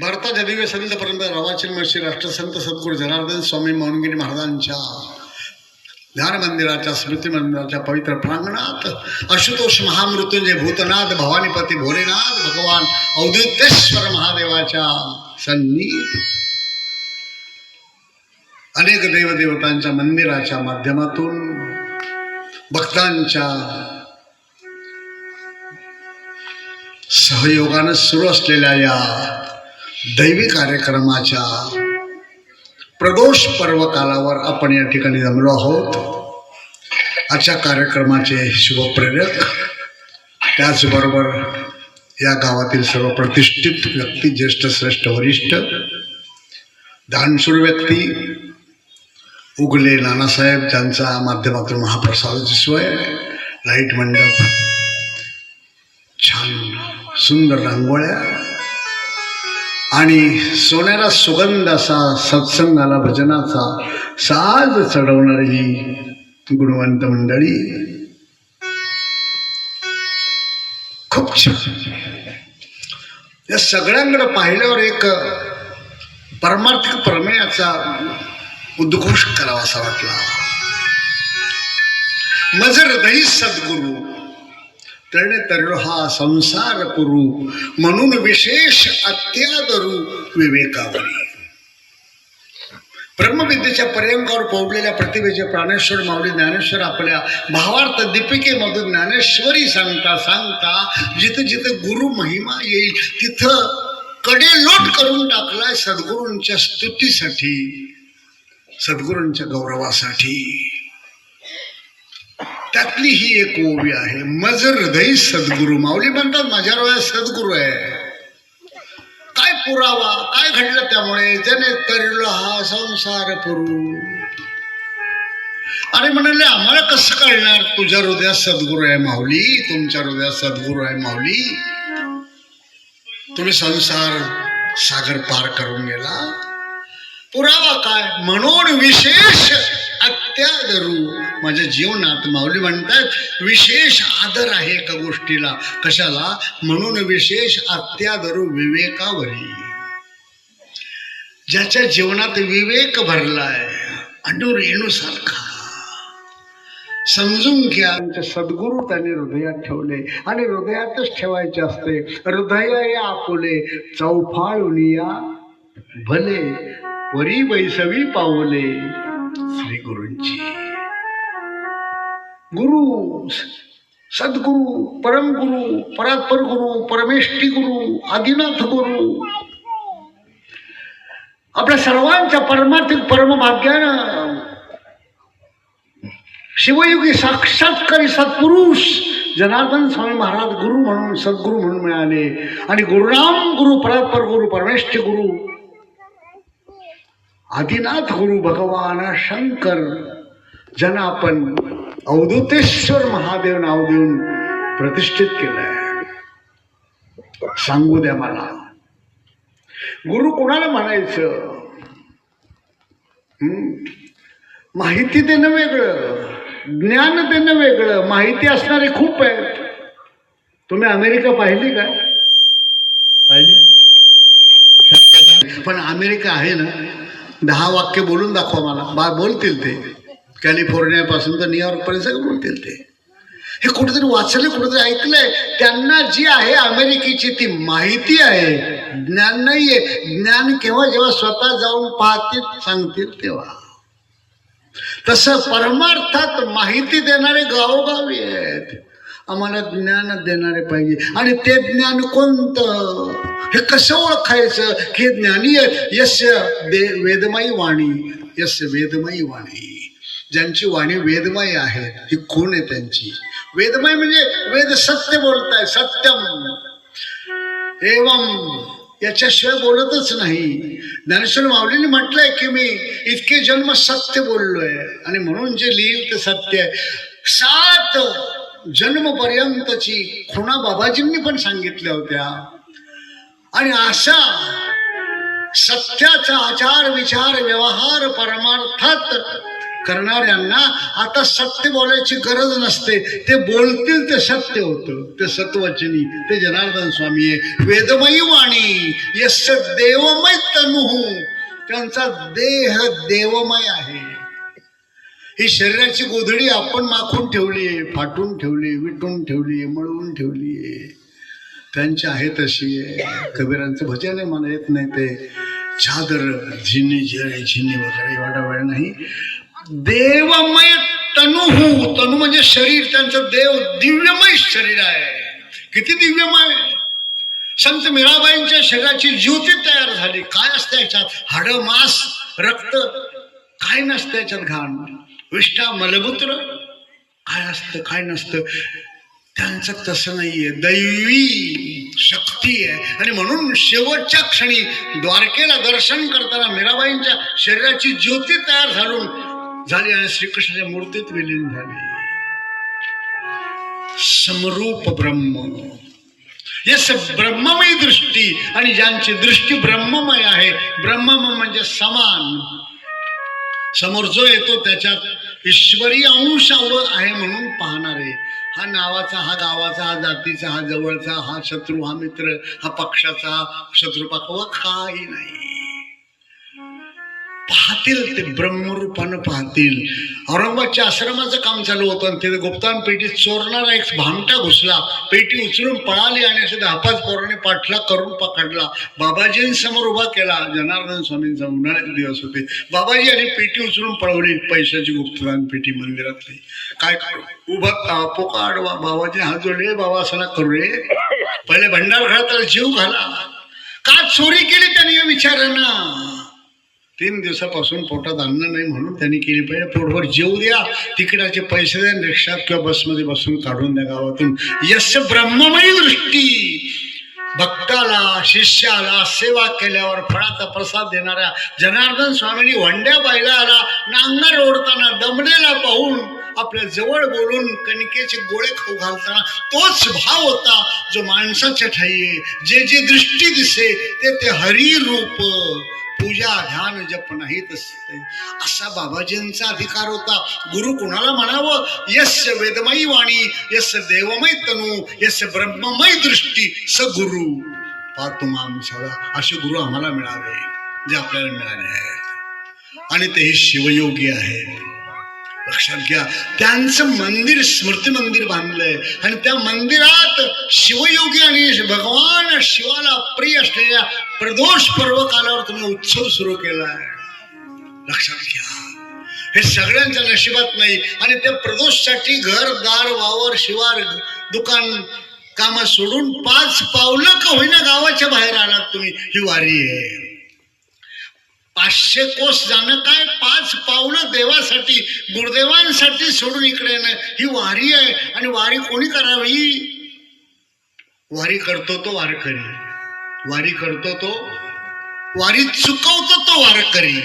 भारताच्या दिव्य संत परंपरा रवाचिन्मय श्री राष्ट्रसंत सद्गुरू जनार्दन स्वामी मौनगिरी महाराजांच्या ध्यान मंदिराच्या स्मृती मंदिराच्या पवित्र प्रांगणात आशुतोष महामृत्युंजय भूतनाथ भवानीपती भोलेनाथ भगवान अवधूतेश्वर महादेवाच्या सन्निध अनेक देवदेवतांच्या मंदिराच्या माध्यमातून भक्तांच्या सहयोगानं सुरू असलेल्या या दैवी कार्यक्रमाच्या प्रदोष पर्व कालावर आपण या ठिकाणी जमलो आहोत. आजच्या कार्यक्रमाचे शुभप्रेरक त्याचबरोबर या गावातील सर्व प्रतिष्ठित व्यक्ती, ज्येष्ठ श्रेष्ठ वरिष्ठ दानशूर व्यक्ती, उगले नानासाहेब ज्यांचा माध्यमातून महाप्रसादाची सोय, लाईट मंडप, छान सुंदर रांगोळ्या आणि सोन्याला सुगंध असा सत्संगाला भजनाचा साज चढवणारी ही गुणवंत मंडळी खूप छान. या सगळ्यांकडे पाहिल्यावर एक परमार्थिक प्रमेयाचा उद्घोष करावासा वाटला. मज हृदयी सद्गुरू तळणे तरलो हा संसार करू, म्हणून विशेष अत्यादरू विवेकावरी. ब्रह्मविद्येच्या पर्यंकावर पोहोचलेल्या प्रतिभेचे प्राणेश्वर माऊली ज्ञानेश्वर आपल्या भावार्थ दीपिकेमधून ज्ञानेश्वरी सांगता सांगता जिथं जिथं गुरु महिमा येईल तिथं कडेलोट करून टाकलाय सद्गुरूंच्या स्तुतीसाठी, सद्गुरूंच्या गौरवासाठी. त्यातली ही एक ओवी आहे, मज हृदयी सद्गुरू. माऊली म्हणतात माझ्या हृदयात सद्गुरू आहे. काय पुरावा, काय घडलं त्यामुळे? जने तरलो हा संसार पुरू. अरे म्हणाले आम्हाला कसं कळणार तुझ्या हृदयात सद्गुरू आहे माऊली, तुमच्या हृदयात सद्गुरू आहे माऊली? तुम्ही संसार सागर पार करून गेला. पुरावा काय? म्हणून विशेष अत्यादरू. माझ्या जीवनात माऊली म्हणतात विशेष आदर आहे एका गोष्टीला. कशाला? म्हणून विशेष अत्यादरू विवेकावरी. ज्याच्या जीवनात विवेक भरलाय अणुरेणूसारखा, समजून घ्या सद्गुरू त्यांनी हृदयात ठेवले आणि हृदयातच ठेवायचे असते. हृदय आपुले चौफाळून या भले, वरी बैसवी पावले श्री गुरूंची. गुरु, सद्गुरु, परमगुरु, परात्पर गुरु, परमेष्ठी गुरु, आदिनाथ गुरु आपल्या सर्वांच्या परमार्थिक परमभाग्यानं शिवयुगी साक्षात्कारी सत्पुरुष जनार्दन स्वामी महाराज गुरु म्हणून, सद्गुरु म्हणून मिळाले. आणि गुरुनाम गुरु, परात्पर गुरु, परमेष्ठी गुरु, आदिनाथ गुरु भगवान शंकर ज्यांना आपण अवधूतेश्वर महादेव नाव देऊन प्रतिष्ठित केलंय. सांगू द्या मला, गुरु कोणाला म्हणायचं? माहिती देणं वेगळं, ज्ञान देणं वेगळं. माहिती असणारे खूप आहेत. तुम्ही अमेरिका पाहिली का? पाहिली? पण अमेरिका आहे ना, 10 वाक्य बोलून दाखवा मला. बोलतील ते. कॅलिफोर्नियापासून तर न्यूयॉर्कपर्यंत सगळं बोलतील ते. हे कुठेतरी वाचले, कुठेतरी ऐकलंय. त्यांना जी आहे अमेरिकेची ती माहिती आहे, ज्ञान नाहीये. ज्ञान केव्हा? जेव्हा स्वतः जाऊन पाहतील, सांगतील तेव्हा. तसं परमार्थात माहिती देणारे गावोगावी आहेत. आम्हाला ज्ञान देणारे पाहिजे. आणि ते ज्ञान कोणतं? हे कसं ओळखायचं की ज्ञानी आहे? यस्य वेदमयी वाणी, यस्य वेदमयी वाणी. ज्यांची वाणी वेदमय आहे, ही खूण आहे त्यांची. वेदमय म्हणजे वेद सत्य बोलताय, सत्यम एवं, याच्याशिवाय बोलतच नाही. ज्ञानेश्वर माऊलीने म्हटलंय की मी इतके जन्म सत्य बोललोय आणि म्हणून जे लिहिल ते सत्य आहे. 7 जन्मपर्यंतची खुणा बाबाजींनी पण सांगितल्या होत्या. आणि असा सत्याचा आचार विचार व्यवहार परमार्थात करणाऱ्यांना आता सत्य बोलायची गरज नसते, ते बोलतील ते सत्य होतं, ते सत्वचनी, ते जनार्दन स्वामी आहे. वेदमयी वाणी यस्य देवमय तनुः, त्यांचा देह देवमय आहे. ही शरीराची गोधडी आपण माखून ठेवली, फाटून ठेवली, विटून ठेवली, मळवून ठेवली. त्यांची आहे तशी आहे. कबीरांचं भजन आहे, मला येत नाही ते. चादर झिनी झिनी वगैरे एवढा वेळ नाही. देवमय तनुः, तनु म्हणजे शरीर, त्यांचं देव दिव्यमय शरीर आहे. किती दिव्यमय. संत मीराबाईंच्या शरीराची ज्योती तयार झाली. काय असतं याच्यात? हाड, मांस, रक्त, काय नसतं याच्यात. घाण, विष्ठा, मलमूत्र काय असतं, काय नसतं. त्यांचं तसं नाहीये, दैवी शक्ती आहे. आणि म्हणून शेवटच्या क्षणी द्वारकेला दर्शन करताना मीराबाईंच्या शरीराची ज्योती तयार झाली आणि श्रीकृष्णाच्या मूर्तीत विलीन झाली. समरूप ब्रह्म, यस ब्रह्ममयी दृष्टी. आणि ज्यांची दृष्टी ब्रह्ममय आहे, ब्रह्ममय म्हणजे समान, समोर जो येतो त्याच्यात ईश्वरी अंश आहे म्हणून पाहणारे. हा नावाचा, हा गावाचा, हा जातीचा, हा जवळचा, हा शत्रू, हा मित्र, हा पक्षाचा, हा शत्रुपक्ष व काही नाही. पाहतील ते ब्रह्मरूपानं पाहतील. औरंगाबादच्या आश्रमाचं काम चालू होतं आणि तिथे गुप्तान पेटीत चोरणारा एक भामटा घुसला. पेटी उचलून पळाली आणि असे 10-5 पोरांनी पाठलाग करून पकडला. बाबाजींसमोर उभा केला. जनार्दन स्वामींचा उन्हाळ्याचे दिवस होते. बाबाजी आणि पेटी उचलून पळवली, पैशाची गुप्तदान पेटी मंदिरातली. काय उभा पोकाड बाबाजी हात जोडले. बाबा असं ना करू रे, पहिले भंडार घरात जीव घाला. का चोरी केली त्यांनी विचारांना. 3 दिवसापासून पोटात अन्न नाही म्हणून त्यांनी केली पाहिजे. पोटभर जेवू द्या, तिकिटाचे पैसे द्या, रिक्षात किंवा बसमध्ये बसून काढून द्या गावातून. यश ब्रह्ममयी दृष्टी. भक्ताला, शिष्याला सेवा केल्यावर फळाचा प्रसाद देणाऱ्या जनार्दन स्वामींनी वंड्या बायलाला नांगर ओढताना दमलेला पाहून आपल्या जवळ बोलून कणकेचे गोळे खाऊ घालताना तोच भाव होता जो माणसाच्या ठाई आहे. जे जे दृष्टी दिसे ते ते हरी रूप. पूजा, ध्यान, जप नाहीत असा बाबाजींचा अधिकार होता. गुरु कुणाला म्हणावं? यस्य वेदमयी वाणी, यस्य देवमय तनु, यस्य ब्रह्ममय दृष्टी, स गुरु पातु मां सदा. असे गुरु आम्हाला मिळावे जे आपल्याला मिळाले आहेत आणि तेही शिवयोगी आहेत. लक्षात घ्या, त्यांचं मंदिर, स्मृती मंदिर बांधलंय आणि त्या मंदिरात शिवयोगी आणि भगवान शिवाला प्रिय असलेल्या प्रदोष पर्व कालावर तुम्ही उत्सव सुरू केलाय. लक्षात घ्या, हे सगळ्यांच्या नशिबात नाही. आणि त्या प्रदोषसाठी घर, दार, वावर, शिवार, दुकान, काम सोडून 5 पावलं का होईना गावाच्या बाहेर आलात तुम्ही. ही वारी आहे. 500 कोस जाणं काय, 5 पावलं देवासाठी, गुरुदेवांसाठी सोडून इकडे येणं, ही वारी आहे. आणि वारी कोणी करावी? वारी करतो तो वारकरी. वारी करतो तो, वारी चुकवतो तो वारकरी.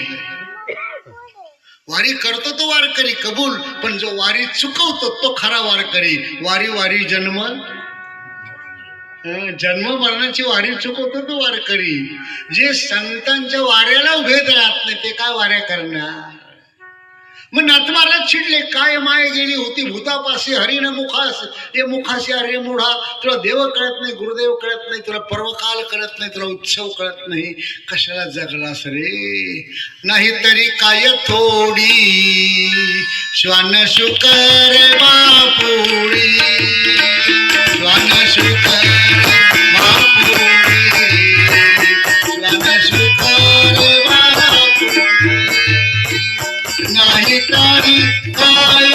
वारी करतो तो वारकरी कबूल, पण जो वारी चुकवतो तो खरा वारकरी. वारी वारी जन्म मरणाची वारी चुकवतो तो वारकरी. जे संतांच्या वाऱ्याला उभे राहत नाही ते काय वाऱ्या करणार? मग नाथमाला चिडले, काय माय गेली होती भूतापाशी हरिण मुखास, ये मुखाशी अरे मुढा. तुला देव कळत नाही, गुरुदेव कळत नाही, तुला पर्वकाल कळत नाही, तुला उत्सव कळत नाही, कशाला जगलास रे? नाही तरी काय थोडी श्वान शुकर बापुडी, श्वान शुकर बापुडी, श्वान शुकर बापुडी. नाही तरी काय